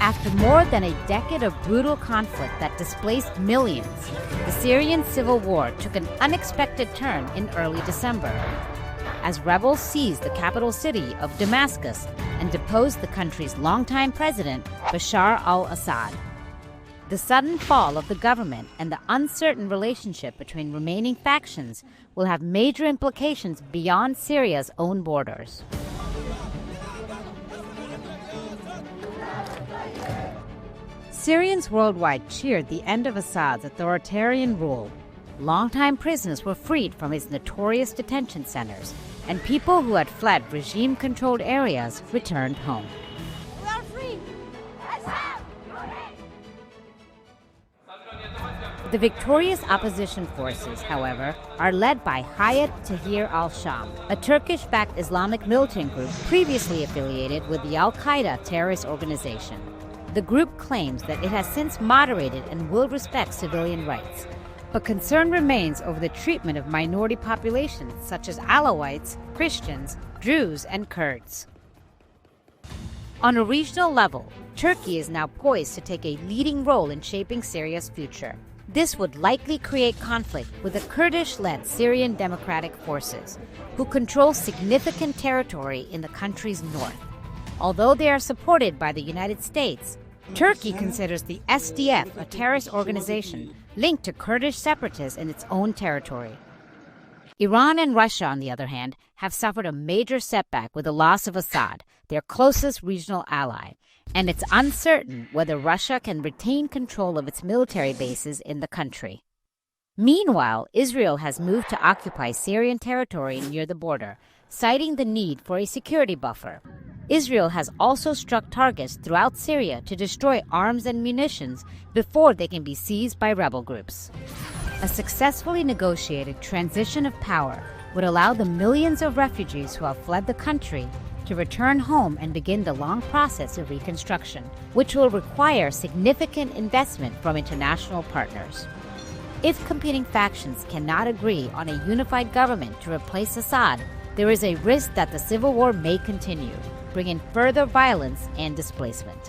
After more than a decade of brutal conflict that displaced millions, the Syrian civil war took an unexpected turn in early December, as rebels seized the capital city of Damascus and deposed the country's longtime president, Bashar al-Assad. The sudden fall of the government and the uncertain relationship between remaining factions will have major implications beyond Syria's own borders. Syrians worldwide cheered the end of Assad's authoritarian rule. Longtime prisoners were freed from his notorious detention centers, and people who had fled regime-controlled areas returned home. We are free! Assad! The victorious opposition forces, however, are led by Hayat Tahrir al-Sham, a Turkish-backed Islamic militant group previously affiliated with the al-Qaeda terrorist organization. The group claims that it has since moderated and will respect civilian rights, but concern remains over the treatment of minority populations such as Alawites, Christians, Druze, and Kurds. On a regional level, Turkey is now poised to take a leading role in shaping Syria's future. This would likely create conflict with the Kurdish-led Syrian Democratic Forces, who control significant territory in the country's north. Although they are supported by the United States, Turkey considers the SDF a terrorist organization linked to Kurdish separatists in its own territory. Iran and Russia, on the other hand, have suffered a major setback with the loss of Assad, their closest regional ally, and it's uncertain whether Russia can retain control of its military bases in the country. Meanwhile, Israel has moved to occupy Syrian territory near the border, citing the need for a security buffer. Israel has also struck targets throughout Syria to destroy arms and munitions before they can be seized by rebel groups. A successfully negotiated transition of power would allow the millions of refugees who have fled the country to return home and begin the long process of reconstruction, which will require significant investment from international partners. If competing factions cannot agree on a unified government to replace Assad, there is a risk that the civil war may continue, bringing further violence and displacement.